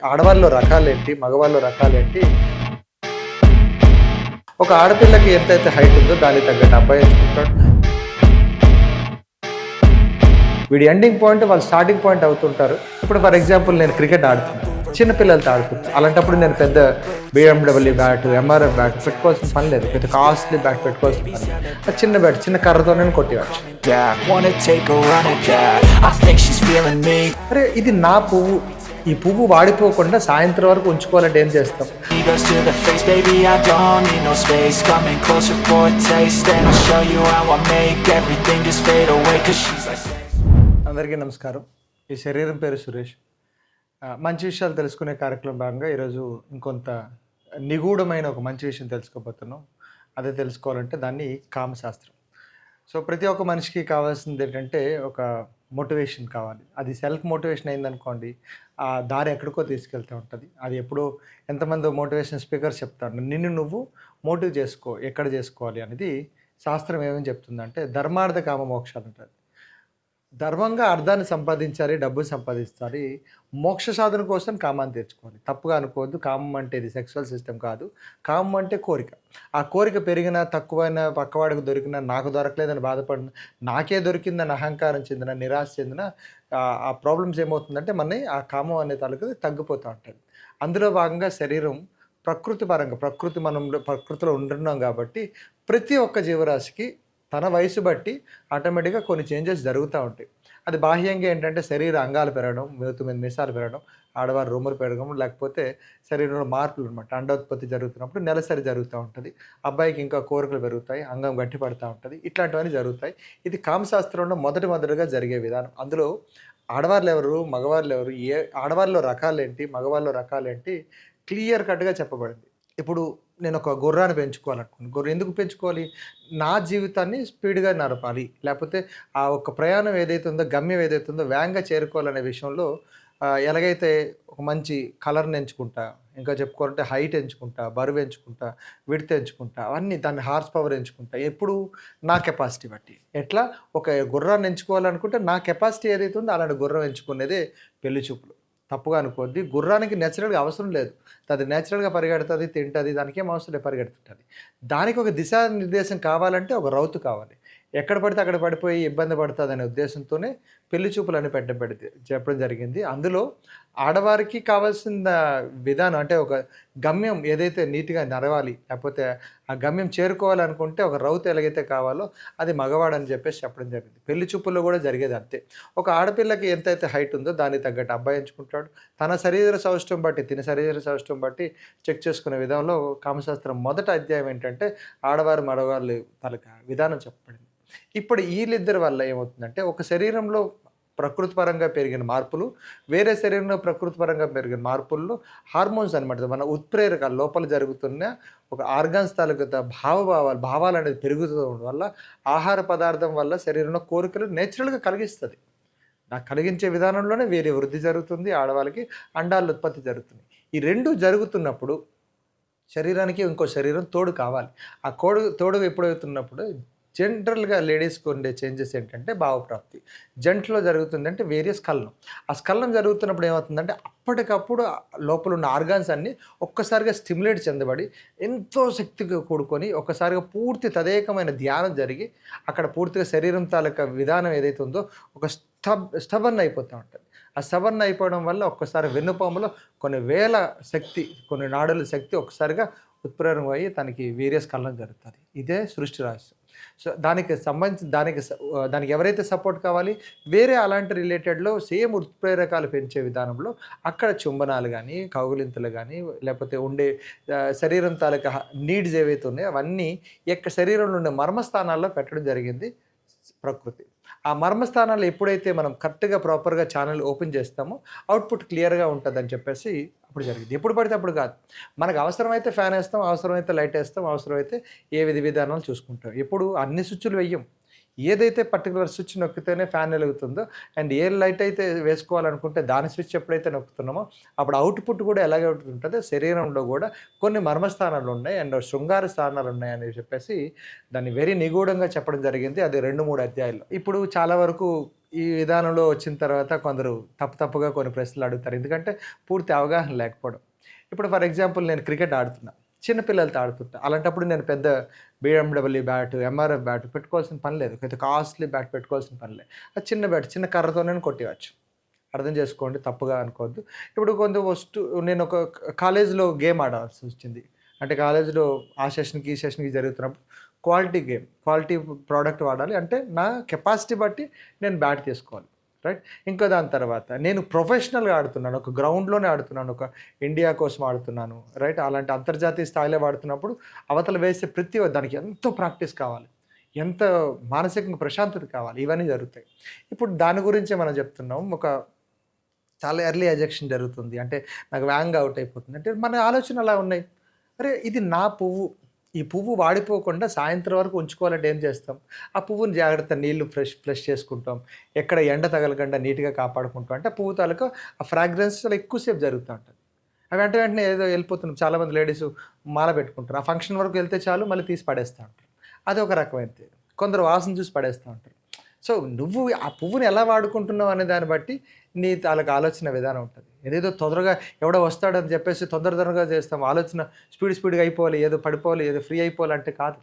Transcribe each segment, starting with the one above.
ఆడవాళ్ళలో రకాలేంటి, మగవాళ్ళలో రకాలేంటి? ఒక ఆడపిల్లకి ఎంతైతే హైట్ ఉందో దానికి తగ్గట్టు అబ్బాయి ఎంచుకుంటాడు. వీడి ఎండింగ్ పాయింట్ వాళ్ళు స్టార్టింగ్ పాయింట్ అవుతుంటారు. ఇప్పుడు ఫర్ ఎగ్జాంపుల్ నేను క్రికెట్ ఆడుతున్నాను, చిన్న పిల్లలతో ఆడుకుంటాను. అలాంటప్పుడు నేను పెద్ద బిఎండబ్ల్యూ బ్యాట్, ఎంఆర్ఎఫ్ బ్యాట్ పెట్టుకోవాల్సిన పని లేదు, పెద్ద కాస్ట్లీ బ్యాట్ పెట్టుకోవాల్సిన పని లేదు. ఆ చిన్న బ్యాట్, చిన్న కర్రతోనే కొట్టేయచ్చు. అరే ఇది నా పువ్వు, ఈ పువ్వు వాడిపోకుండా సాయంత్రం వరకు ఉంచుకోవాలంటే ఏం చేస్తాం? అందరికీ నమస్కారం. ఈ శరీరం పేరు సురేష్. మంచి విషయాలు తెలుసుకునే కార్యక్రమం భాగంగా ఈరోజు ఇంకొంత నిగూఢమైన ఒక మంచి విషయం తెలుసుకోబోతున్నాం. అదే తెలుసుకోవాలంటే దాన్ని కామశాస్త్రం. సో ప్రతి ఒక్క మనిషికి కావాల్సింది ఏంటంటే ఒక మోటివేషన్ కావాలి. అది సెల్ఫ్ మోటివేషన్ అయిందనుకోండి, ఆ దారి ఎక్కడికో తీసుకెళ్తూ ఉంటుంది. అది ఎప్పుడో ఎంతమంది మోటివేషన్ స్పీకర్స్ చెప్తారు, నిన్ను నువ్వు మోటివ్ చేసుకో, ఎక్కడ చేసుకోవాలి అనేది శాస్త్రం ఏమని చెప్తుందంటే ధర్మార్థ కామ మోక్షాలు ఉంటుంది. ధర్మంగా అర్థాన్ని సంపాదించాలి, డబ్బు సంపాదించాలి, మోక్ష సాధన కోసం కామాన్ని తెచ్చుకోవాలి. తప్పుగా అనుకోవద్దు. కామం అంటే ఇది సెక్సువల్ సిస్టమ్ కాదు. కామం అంటే కోరిక. ఆ కోరిక పెరిగినా, తక్కువైనా, పక్కవాడికి దొరికినా, నాకు దొరకలేదని బాధపడిన, నాకే దొరికిందని అహంకారం చెందిన, నిరాశ చెందిన ఆ ప్రాబ్లమ్స్ ఏమవుతుందంటే మన ఆ కామం అనే తాలూకు తగ్గిపోతూ ఉంటుంది. అందులో భాగంగా శరీరం ప్రకృతి పరంగా, మనం ప్రకృతిలో ఉంటున్నాం కాబట్టి ప్రతి ఒక్క జీవరాశికి తన వయసు బట్టి ఆటోమేటిక్గా కొన్ని చేంజెస్ జరుగుతూ ఉంటాయి. అది బాహ్యంగా ఏంటంటే శరీర అంగాలు పెరగడం, మూతి మీద మీసాలు పెరగడం, ఆడవారు రొమ్ములు పెరగడం, లేకపోతే శరీరంలో మార్పులు అనమాట. అండోత్పత్తి జరుగుతున్నప్పుడు నెలసరి జరుగుతూ ఉంటుంది. అబ్బాయికి ఇంకా కోరికలు పెరుగుతాయి, అంగం గట్టి పడుతూ ఉంటుంది. ఇట్లాంటివన్నీ జరుగుతాయి. ఇది కామశాస్త్రంలో మొదటిగా జరిగే విధానం. అందులో ఆడవాళ్ళు ఎవరు, మగవాళ్ళు ఎవరు, ఆడవాళ్ళలో రకాలేంటి, మగవాళ్ళలో రకాలేంటి క్లియర్ కట్గా చెప్పబడింది. ఇప్పుడు నేను ఒక గుర్రాన్ని పెంచుకోవాలనుకున్నాను. గుర్రం ఎందుకు పెంచుకోవాలి? నా జీవితాన్ని స్పీడ్గా నడపాలి, లేకపోతే ఆ ఒక ప్రయాణం ఏదైతే ఉందో, గమ్యం ఏదైతే ఉందో వేగంగా చేరుకోవాలనే విషయంలో ఎలాగైతే ఒక మంచి కలర్ని ఎంచుకుంటా, ఇంకా చెప్పుకోవాలంటే హైట్ ఎంచుకుంటా, బరువు ఎంచుకుంటా, విడ్త్ ఎంచుకుంటా, అవన్నీ దాన్ని హార్స్ పవర్ ఎంచుకుంటా. ఎప్పుడు నా కెపాసిటీ బట్టి. ఎట్లా ఒక గుర్రాన్ని ఎంచుకోవాలనుకుంటే నా కెపాసిటీ ఏదైతే ఉందో అలాంటి గుర్రం ఎంచుకునేదే పెళ్లి చూపులు. తప్పుగా అనుకోద్ది. గుర్రానికి నేచురల్గా అవసరం లేదు, అది నేచురల్గా పరిగెడుతుంది, తింటుంది, దానికి ఏం అవసరం లేదు, పరిగెడుతుంటుంది. దానికి ఒక దిశానిర్దేశం కావాలంటే ఒక రౌతు కావాలి. ఎక్కడ పడితే అక్కడ పడిపోయి ఇబ్బంది పడుతుంది అనే ఉద్దేశంతోనే పెళ్లి చూపులని చెప్పడం జరిగింది. అందులో ఆడవారికి కావాల్సిన విధానం అంటే ఒక గమ్యం ఏదైతే నీట్గా నడవాలి, లేకపోతే ఆ గమ్యం చేరుకోవాలనుకుంటే ఒక రౌతు ఎలాగైతే కావాలో అది మగవాడని చెప్పడం జరిగింది. పెళ్లి చూపుల్లో కూడా జరిగేది అంతే. ఒక ఆడపిల్లకి ఎంతైతే హైట్ ఉందో దానికి తగ్గట్టు అబ్బాయి ఎంచుకుంటాడు. తన శరీర సౌష్ఠవం బట్టి, తిన శరీర సౌష్ఠవం బట్టి చెక్ చేసుకునే విధానంలో కామశాస్త్రం మొదటి అధ్యాయం ఏంటంటే ఆడవారు మగవాళ్ళు తలక విధానం చెప్పబడింది. ఇప్పుడు వీళ్ళిద్దరి వల్ల ఏమవుతుందంటే ఒక శరీరంలో ప్రకృతి పరంగా పెరిగిన మార్పులు, వేరే శరీరంలో ప్రకృతి పరంగా పెరిగిన మార్పుల్లో హార్మోన్స్ అనమాట, మన ఉత్ప్రేరకాలు లోపల జరుగుతున్న ఒక ఆర్గాన్స్ తాలూకు భావాలు అనేది పెరుగుతుండడం వల్ల, ఆహార పదార్థం వల్ల శరీరంలో కోరికలు నేచురల్గా కలిగిస్తుంది. నాకు కలిగించే విధానంలోనే వేరే వృద్ధి జరుగుతుంది, ఆడవాళ్ళకి అండాల ఉత్పత్తి జరుగుతుంది. ఈ రెండు జరుగుతున్నప్పుడు శరీరానికి ఇంకో శరీరం తోడు కావాలి. ఆ తోడు ఎప్పుడవుతున్నప్పుడు జనరల్గా లేడీస్కి ఉండే చేంజెస్ ఏంటంటే భావప్రాప్తి. జంటలో జరుగుతుందంటే వేరియస్ స్ఖలనం. ఆ స్ఖలనం జరుగుతున్నప్పుడు ఏమవుతుందంటే అప్పటికప్పుడు లోపల ఉన్న ఆర్గాన్స్ అన్నీ ఒక్కసారిగా స్టిమ్యులేట్ చెందబడి ఎంతో శక్తిగా కూడుకొని ఒక్కసారిగా పూర్తి తదేకమైన ధ్యానం జరిగి అక్కడ పూర్తిగా శరీరం తాలూకా విధానం ఏదైతే ఉందో ఒక స్టబర్న్ అయిపోతూ ఉంటుంది. ఆ స్టబర్న్ అయిపోవడం వల్ల ఒక్కసారి వెన్నుపాములో కొన్ని వేల శక్తి, కొన్ని నాడుల శక్తి ఒక్కసారిగా ఉత్ప్రేరణ అయ్యి తనకి స్ఖలనం జరుగుతుంది. ఇదే సృష్టి రహస్యం. సో దానికి సంబంధించి దానికి ఎవరైతే సపోర్ట్ కావాలి, వేరే అలాంటి రిలేటెడ్లో సేమ్ ఉత్ప్రేరకాలు పెంచే విధానంలో అక్కడ చుంబనాలు కానీ, కౌగులింతలు కానీ, లేకపోతే ఉండే శరీరం తాలూకా నీడ్స్ ఏవైతే ఉన్నాయో అవన్నీ శరీరంలో ఉండే మర్మస్థానాల్లో పెట్టడం జరిగింది ప్రకృతి. ఆ మర్మస్థానాల్లో ఎప్పుడైతే మనం కరెక్ట్గా ప్రాపర్గా ఛానల్ ఓపెన్ చేస్తామో అవుట్పుట్ క్లియర్గా ఉంటుందని చెప్పేసి అప్పుడు జరిగింది. ఎప్పుడు పడితే అప్పుడు కాదు. మనకు అవసరమైతే ఫ్యాన్ వేస్తాం, అవసరమైతే లైట్ వేస్తాం, అవసరమైతే ఏ విధానాలు చూసుకుంటాం. ఎప్పుడు అన్ని స్విచ్లు వెయ్యం. ఏదైతే పర్టికులర్ స్విచ్ నొక్కితేనే ఫ్యాన్ వెలుగుతుందో, అండ్ ఏ లైట్ అయితే వేసుకోవాలనుకుంటే దాని స్విచ్ ఎప్పుడైతే నొక్కుతున్నామో అప్పుడు అవుట్పుట్ కూడా ఎలాగే ఉంటుందో శరీరంలో కూడా కొన్ని మర్మస్థానాలు ఉన్నాయి అండ్ శృంగార స్థానాలు ఉన్నాయని చెప్పేసి దాన్ని వెరీ నిగూఢంగా చెప్పడం జరిగింది. అది 2-3 అధ్యాయాల్లో. ఇప్పుడు చాలా వరకు ఈ విధానంలో వచ్చిన తర్వాత కొందరు తప్పుగా కొన్ని ప్రశ్నలు అడుగుతారు. ఎందుకంటే పూర్తి అవగాహన లేకపోవడం. ఇప్పుడు ఫర్ ఎగ్జాంపుల్ నేను క్రికెట్ ఆడుతున్నా. చిన్న పిల్లలతో ఆడుతుంటా. అలాంటప్పుడు నేను పెద్ద బీఎండబ్ల్యూ బ్యాట్, ఎంఆర్ఎఫ్ బ్యాట్ పెట్టుకోవాల్సిన పని లేదు. పెద్ద కాస్ట్‌లీ బ్యాట్ పెట్టుకోవాల్సిన పని లేదు. అది చిన్న బ్యాట్, చిన్న కర్రతోనే కొట్టేయచ్చు. అర్థం చేసుకోండి, తప్పుగా అనుకోవద్దు. ఇప్పుడు కొంత నేను ఒక కాలేజీలో గేమ్ ఆడాల్సి వచ్చింది. అంటే కాలేజీలో ఆ సెషన్‌కి, ఈ సెషన్‌కి జరుగుతున్నప్పుడు క్వాలిటీ గేమ్, క్వాలిటీ ప్రోడక్ట్ వాడాలి. అంటే నా కెపాసిటీ బట్టి నేను బ్యాట్ తీసుకోవాలి. రైట్. ఇంకా దాని తర్వాత నేను ప్రొఫెషనల్‌గా ఆడుతున్నాను. ఒక గ్రౌండ్‌లోనే ఆడుతున్నాను. ఒక ఇండియా కోసం ఆడుతున్నాను. రైట్. అలాంటి అంతర్జాతీయ స్థాయిలో ఆడుతున్నప్పుడు అవతల వేసే దానికి ఎంతో ప్రాక్టీస్ కావాలి. ఎంత మానసికంగా ప్రశాంతత కావాలి. ఇవన్నీ జరుగుతాయి. ఇప్పుడు దాని గురించే మనం చెప్తున్నాం. చాలా ఎర్లీ ఎజెక్షన్ జరుగుతుంది. అంటే నాకు వేగంగా అవుట్ అయిపోతుంది. అంటే మన ఆలోచనలు అలా ఉన్నాయి. అరే! ఇది నా పువ్వు. ఈ పువ్వు వాడిపోకుండా సాయంత్రం వరకు ఉంచుకోవాలంటే ఏం చేస్తాం? ఆ పువ్వుని జాగ్రత్తగా నీళ్లు ఫ్లష్ చేసుకుంటాం. ఎక్కడ ఎండ తగలకుండా నీట్‌గా కాపాడుకుంటాం. అంటే పువ్వు తాలూకా ఆ ఫ్రాగ్రెన్స్ చాలా ఎక్కువ సేపు జరుగుతా ఉంటది. అవి వెంటనే ఏదో వెళ్ళిపోతున్నాం. చాలామంది లేడీసు మాల పెట్టుకుంటారు. ఆ ఫంక్షన్ వరకు వెళ్తే చాలు మళ్ళీ తీసి పడేస్తా ఉంటారు. అదొక రకమైనది. కొందరు వాసన చూసి పడేస్తా ఉంటారు. సో, నువ్వు ఆ పువ్వుని ఎలా వాడుకుంటున్నావు అనే దాన్ని బట్టి నీ తాలూకు ఆలోచన విధానం ఉంటది. ఏదేదో తొందరగా ఎవడో వస్తాడని చెప్పేసి తొందరగా చేస్తాం. ఆలోచన స్పీడ్‌గా అయిపోవాలి, ఏదో పడిపోవాలి, ఏదో ఫ్రీ అయిపోవాలంటే కాదు.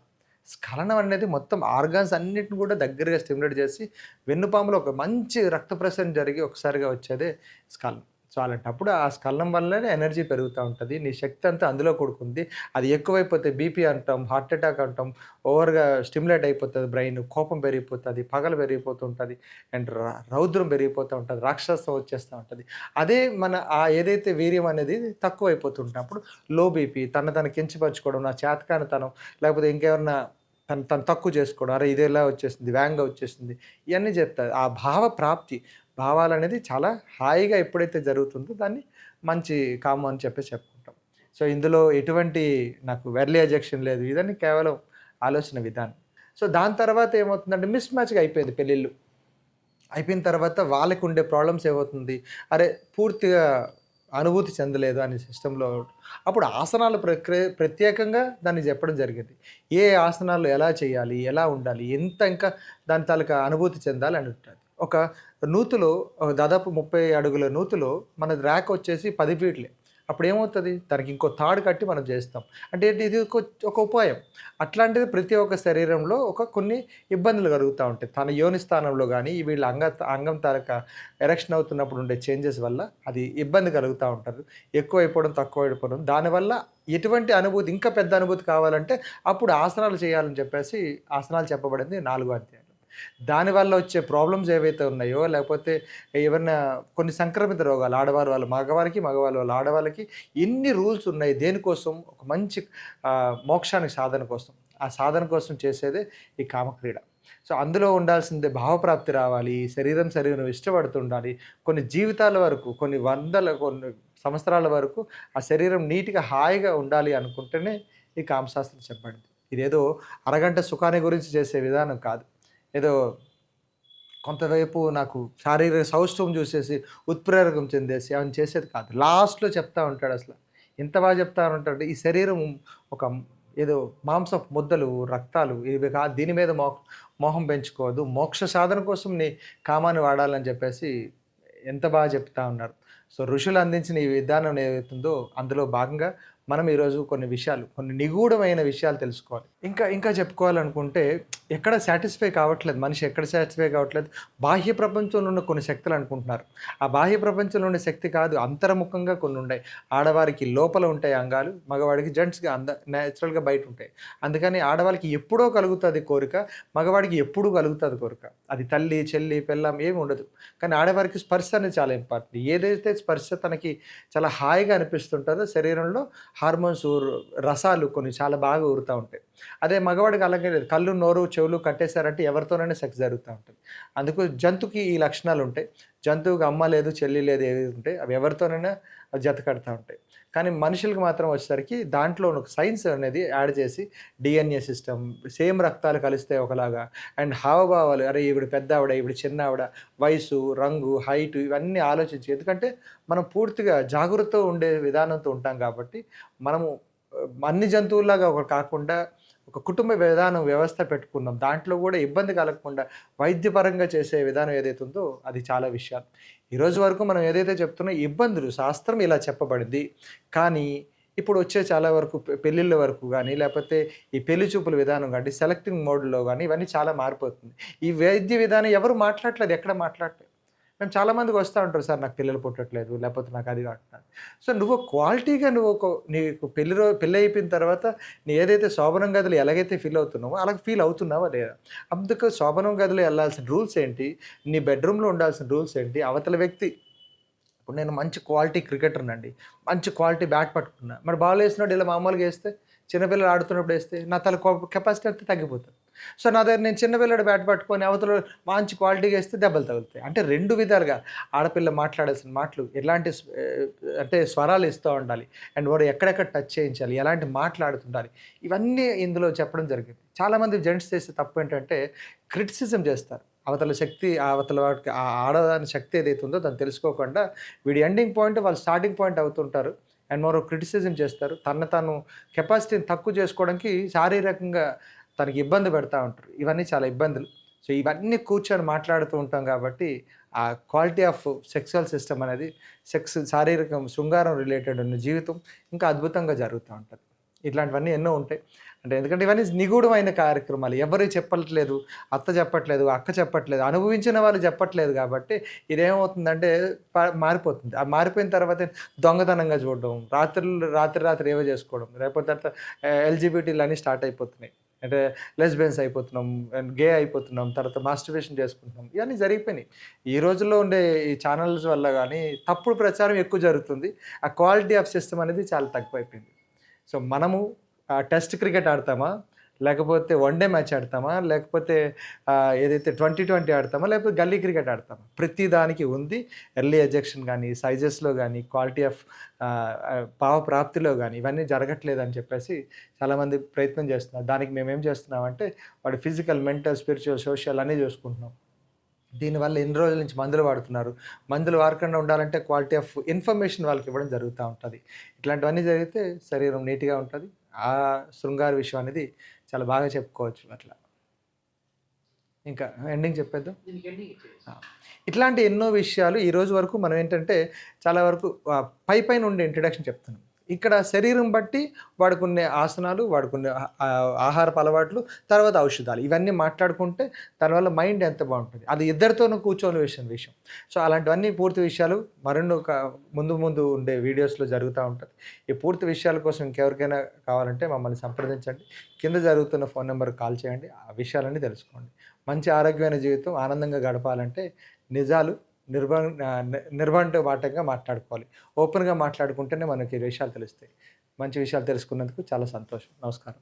స్ఖలనం అనేది మొత్తం ఆర్గాన్స్ అన్నిటిని కూడా దగ్గరగా స్టిమ్యులేట్ చేసి వెన్నుపాములో ఒక మంచి రక్త ప్రసరణ జరిగి ఒకసారిగా వచ్చేదే స్ఖలనం. సో, అలాంటప్పుడు ఆ స్ఖలనం వల్లనే ఎనర్జీ పెరుగుతా ఉంటది. నీ శక్తి అంతా అందులో కూడుకుంది. అది ఎక్కువైపోతే బీపీ అంటాం, హార్ట్ అటాక్ అంటాం, ఓవర్‌గా స్టిమ్యులేట్ అయిపోతది బ్రెయిన్, కోపం పెరిగిపోతది, పగలు పెరిగిపోతుంటది, అండ్ రౌద్రం పెరిగిపోతూ ఉంటది, రాక్షసత్వం వచ్చేస్తా ఉంటది. అదే మన ఏదైతే వీర్యం అనేది తక్కువైపోతుంటప్పుడు లో బీపీ, తను కించపరుచుకోవడం, నా చేతకానితనం, లేకపోతే ఇంకేమన్నా తను తక్కువ చేసుకోవడం, అరే ఇదెలా వచ్చేసింది, వేగంగా వచ్చేసింది, ఇయన్నీ చెప్తాది. ఆ భావ ప్రాప్తి, భావాలనేది చాలా హాయిగా ఎప్పుడైతే జరుగుతుందో దాన్ని మంచి కామం అని చెప్పేసి చెప్పుకుంటాం. సో, ఇందులో ఎటువంటి నాకు ఎర్లీ ఎజెక్షన్ లేదు. ఇదని కేవలం ఆలోచన విధానం. సో, దాని తర్వాత ఏమవుతుందంటే మిస్ మ్యాచ్‌గా అయిపోయింది పెళ్ళిళ్ళు. అయిపోయిన తర్వాత వాళ్ళకుండే ప్రాబ్లమ్స్ ఏమవుతుంది, అరే! పూర్తిగా అనుభూతి చెందలేదు అనే సిస్టమ్‌లో అప్పుడు ఆసనాలు ప్రత్యేకంగా దాన్ని చెప్పడం జరిగింది. ఏ ఆసనాలు ఎలా చేయాలి? ఎలా ఉండాలి? ఎంత ఇంకా దాని తాలూకా అనుభూతి చెందాలి అని ఉంటది. ఒక నూతిలో దాదాపు 30 అడుగుల నూతిలో మన ర్యాక్ వచ్చేసి 10 ఫీట్లే. అప్పుడేమవుతది? దానికి ఇంకో తాడు కట్టి మనం చేస్తాం. అంటే ఏంటి ఇది ఒక ఉపాయం. అట్లాంటిది ప్రతి ఒక్క శరీరంలో కొన్ని ఇబ్బందులు కలుగుతా ఉంటాయి. తన యోని స్థానంలో గానీ, వీళ్ళ అంగం తాలూకా ఎరెక్షన్ అవుతున్నప్పుడు ఉండే చేంజెస్ వల్ల అది ఇబ్బంది కలుగుతా ఉంటారు. ఎక్కువైపోవడం, తక్కువైపోవడం. దానివల్ల ఎటువంటి అనుభూతి, ఇంకా పెద్ద అనుభూతి కావాలంటే అప్పుడు ఆసనాలు చేయాలని చెప్పేసి ఆసనాలు చెప్పబడింది 4 అధ్యాయం. దానివల్ల వచ్చే ప్రాబ్లమ్స్ ఏవైతే ఉన్నాయో, లేకపోతే ఏవన్నా కొన్ని సంక్రమిత రోగాలు వాళ్ళ మగవారికి, వాళ్ళ ఆడవాళ్ళకి ఎన్ని రూల్స్ ఉన్నాయి. దేనికోసం? ఒక మంచి మోక్షానికి సాధన కోసం. ఆ సాధన కోసం చేసేదే ఈ కామక్రీడ. సో, అందులో ఉండాల్సిందే భావప్రాప్తి రావాలి. శరీరం నువ్వు ఇష్టపడుతుండాలి. కొన్ని జీవితాల వరకు, కొన్ని సంవత్సరాల వరకు ఆ శరీరం నీట్‌గా, హాయిగా ఉండాలి అనుకుంటేనే ఈ కామశాస్త్రం చెప్పబడింది. ఇదేదో అరగంట సుఖాన్ని గురించి చేసే విధానం కాదు. ఏదో కొంతవైపు నాకు శారీరక సౌష్ఠవం చూసేసి, ఉత్ప్రేరకం చెందేసి అవన్నీ చేసేది కాదు. లాస్ట్‌లో చెప్తా ఉంటాడసల. ఎంత బాగా చెప్తా ఉంటాడంటే, ఈ శరీరం ఒక ఏదో మాంసపు ముద్దలు, రక్తాలు ఇవి కాదు. దీని మీద మోహం పెంచుకోవద్దు. మోక్ష సాధన కోసం నీ కామాన్ని వాడాలని చెప్పేసి ఎంత బాగా చెప్తా ఉన్నారు. సో, ఋషులు అందించిన ఈ విధానం ఏదైతుందో అందులో భాగంగా మనం ఈరోజు కొన్ని నిగూఢమైన విషయాలు తెలుసుకోవాలి. ఇంకా చెప్పుకోవాలనుకుంటే ఎక్కడ సాటిస్ఫై కావట్లేదు. మనిషి ఎక్కడ సాటిస్ఫై కావట్లేదు. బాహ్య ప్రపంచంలో ఉన్న కొన్ని శక్తులు అనుకుంటున్నారు. ఆ బాహ్య ప్రపంచంలో ఉండే శక్తి కాదు, అంతర్ముఖంగా కొన్ని ఉన్నాయి. ఆడవారికి లోపల ఉంటాయి అంగాలు, మగవాడికి జెంట్స్‌గా నేచురల్‌గా బయట ఉంటాయి. అందుకని ఆడవాళ్ళకి ఎప్పుడో కలుగుతది కోరిక, మగవాడికి ఎప్పుడూ కలుగుతది కోరిక. అది తల్లి, చెల్లి, పెళ్ళాం ఏమి ఉండదు. కానీ ఆడవారికి స్పర్శ అనేది చాలా ఇంపార్టెంట్. ఏదైతే స్పర్శ తనకి చాలా హాయిగా అనిపిస్తుంటుందో శరీరంలో హార్మోన్స్, రసాలు కొన్ని చాలా బాగా ఊరుతా ఉంటాయి. అదే మగవాడికి అలాగే లేదు. కళ్ళు, నోరు, చెవులు కట్టేసారంటే ఎవరితోనైనా సెక్స్ జరుగుతా ఉంటది. అందుకు జంతువుకి ఈ లక్షణాలుంటాయి. జంతువుకి అమ్మ లేదు, చెల్లి లేదు, ఏవి ఉంటాయి అవి ఎవరితోనైనా జత కడతా ఉంటాయి. కానీ మనుషులకి మాత్రం వచ్చేసరికి దాంట్లో ఒక సైన్స్ అనేది యాడ్ చేసి డీఎన్ఏ సిస్టమ్, సేమ్ రక్తాలు కలిస్తే ఒకలాగా, అండ్ హావభావాలు, అరే ఈవిడ పెద్దావిడ, ఈవిడ చిన్నావిడ, వయసు, రంగు, హైట్ ఇవన్నీ ఆలోచించి, ఎందుకంటే మనం పూర్తిగా జాగృతతో ఉండే విధానంతో ఉంటాం కాబట్టి మనము అన్ని జంతువుల్లాగా ఒకటి కాకుండా ఒక కుటుంబ విధానం వ్యవస్థ పెట్టుకున్నాం. దాంట్లో కూడా ఇబ్బంది కలగకుండా వైద్యపరంగా చేసే విధానం ఏదైతే ఉందో అది చాలా విషయాలు. ఈరోజు వరకు మనం ఏదైతే చెప్తున్నా ఇబ్బందులు శాస్త్రం ఇలా చెప్పబడింది. కానీ ఇప్పుడు వచ్చే చాలా వరకు పెళ్ళిళ్ళ వరకు గానీ, లేపోతే ఈ పెళ్లి చూపుల విధానం గానీ, సెలెక్టింగ్ మోడ్‌లో గానీ ఇవన్నీ చాలా మారిపోతుంది. ఈ వైద్య విధానం ఎవరు మాట్లాడట్లేదు. ఎక్కడ మాట్లాడట్లేదు. మేము చాలామందికి వస్తా ఉంటారు, సార్ నాకు పిల్లలు పుట్టట్లేదు, లేకపోతే నాకు అది అంటున్నారు. సో, నువ్వు క్వాలిటీగా నువ్వు నీకు పెళ్లి అయిపోయిన తర్వాత నీ ఏదైతే శోభనం గదిలో ఎలాగైతే ఫీల్ అవుతున్నావో అలాగ ఫీల్ అవుతున్నావా లేదా? అందుకు శోభనం గదిలో ఎళ్ళాల్సిన రూల్స్ ఏంటి? నీ బెడ్‌రూమ్‌లో ఉండాల్సిన రూల్స్ ఏంటి? అవతల వ్యక్తి ఇప్పుడు నేను మంచి క్వాలిటీ క్రికెటర్‌నండి. మంచి క్వాలిటీ బ్యాట్ పట్టుకున్నా. మరి బాల్ ఏసినోడు ఇలా మామూలుగా ఏస్తే, చిన్నపిల్లలు ఆడుతున్నప్పుడు ఏస్తే నా తల కెపాసిటీ అంతా తగ్గిపోతది. సో, నా దగ్గర నేను చిన్న పిల్లాడు బ్యాట్ పట్టుకొని అవతల మంచి క్వాలిటీగా ఏస్తే దెబ్బలు తగులుతాయి. అంటే 2 విధాలుగా ఆడపిల్ల మాట్లాడాల్సిన మాటలు ఎలాంటి అంటే స్వరాలు ఇస్తూ ఉండాలి. అండ్ వాడు ఎక్కడెక్కడ టచ్ చేయించాలి, ఎలాంటి మాట్లాడుతుండాలి. ఇవన్నీ ఇందులో చెప్పడం జరిగింది. చాలామంది జెంట్స్ చేసే తప్పు ఏంటంటే క్రిటిసిజం చేస్తారు. అవతల వాడికి ఆ ఆడదాని శక్తి ఏదైతే ఉందో దాన్ని తెలుసుకోకుండా వీడి ఎండింగ్ పాయింట్ వాళ్ళు స్టార్టింగ్ పాయింట్ అవుతుంటారు. అండ్ మరో క్రిటిసిజం చేస్తారు. తాను కెపాసిటీని తక్కువ చేసుకోవడానికి శారీరకంగా తనకి ఇబ్బంది పెడతా ఉంటారు. ఇవన్నీ చాలా ఇబ్బందులు. సో, ఇవన్నీ కూర్చొని మాట్లాడుతూ ఉంటాం కాబట్టి ఆ క్వాలిటీ ఆఫ్ సెక్సువల్ సిస్టమ్ అనేది శారీరకం శృంగారం రిలేటెడ్ ఉన్న జీవితం ఇంకా అద్భుతంగా జరుగుతూ ఉంటది. ఇట్లాంటివన్నీ ఎన్నో ఉంటాయి. అంటే ఎందుకంటే ఇవన్నీ నిగూఢమైన కార్యక్రమాలు. ఎవరు చెప్పట్లేదు. అత్త చెప్పట్లేదు, అక్క చెప్పట్లేదు, అనుభవించిన వాళ్ళు చెప్పట్లేదు కాబట్టి ఇదేమవుతుందంటే మారిపోతుంది. ఆ మారిపోయిన తర్వాత దొంగతనంగా చూడడం, రాత్రి ఏవో చేసుకోవడం, లేకపోతే తర్వాత ఎల్‌జీబీటీలు అన్నీ స్టార్ట్ అయిపోతున్నాయి. అంటే లెస్బియన్స్ అయిపోతున్నాం, అండ్ గే అయిపోతున్నాం, తర్వాత మాస్టర్బేషన్ చేసుకుంటున్నాం. ఇవన్నీ జరిగిపోయినాయి. ఈ రోజుల్లో ఉండే ఈ ఛానల్స్ వల్ల గానీ తప్పుడు ప్రచారం ఎక్కువ జరుగుతుంది. ఆ క్వాలిటీ ఆఫ్ సిస్టమ్ అనేది చాలా తక్కువైపోయింది. సో, మనము టెస్ట్ క్రికెట్ ఆడతామా? లేకపోతే వన్ డే మ్యాచ్ ఆడతామా? లేకపోతే ఏదైతే 2020 ఆడతామా? లేకపోతే గల్లీ క్రికెట్ ఆడతామా? ప్రతి దానికి ఉంది. ఎర్లీ ఎజెక్షన్ గానీ, సైజెస్‌లో గానీ, క్వాలిటీ ఆఫ్ భావ ప్రాప్తిలో గానీ ఇవన్నీ జరగట్లేదని చెప్పేసి చాలామంది ప్రయత్నం చేస్తున్నారు. దానికి మేమేం చేస్తున్నామంటే వాడి ఫిజికల్, మెంటల్, స్పిరిచువల్, సోషల్ అన్నీ చూసుకుంటున్నాం. దీనివల్ల ఎన్ని రోజుల నుంచి మందులు వాడుతున్నారు. మందులు వాడకుండా ఉండాలంటే క్వాలిటీ ఆఫ్ ఇన్ఫర్మేషన్ వాళ్ళకి ఇవ్వడం జరుగుతూ ఉంటది. ఇట్లాంటివన్నీ జరిగితే శరీరం నీట్‌గా ఉంటది. ఆ శృంగార విషయం అనేది చాలా బాగా చెప్పుకోవచ్చు అట్లా. ఇంకా ఎండింగ్ చెప్పేద్దాం. ఆ! ఇట్లాంటి ఎన్నో విషయాలు ఈరోజు వరకు మనం ఏంటంటే చాలా వరకు పైన ఉండే ఇంట్రడక్షన్ చెప్తున్నాం. ఇక్కడ శరీరం బట్టి వాడుకునే ఆసనాలు, వాడుకునే ఆహారపు అలవాట్లు, తర్వాత ఔషధాలు ఇవన్నీ మాట్లాడుకుంటే దానివల్ల మైండ్ ఎంత బావుంటది. అది ఇద్దరితోనూ కూర్చొని విషయం. సో, అలాంటివన్నీ పూర్తి విషయాలు మరెన్నో ముందు ఉండే వీడియోస్‌లో జరుగుతా ఉంటది. ఈ పూర్తి విషయాల కోసం ఇంకెవరికైనా కావాలంటే మమ్మల్ని సంప్రదించండి. కింద జరుగుతున్న ఫోన్ నంబర్‌కి కాల్ చేయండి. ఆ విషయాలన్నీ తెలుసుకోండి. మంచి ఆరోగ్యమైన జీవితం ఆనందంగా గడపాలంటే నిజాలు నిర్బంధబాటంగా మాట్లాడుకోవాలి. ఓపెన్‌గా మాట్లాడుకుంటేనే మనకి ఈ విషయాలు తెలుస్తాయి. మంచి విషయాలు తెలుసుకున్నందుకు చాలా సంతోషం. నమస్కారం.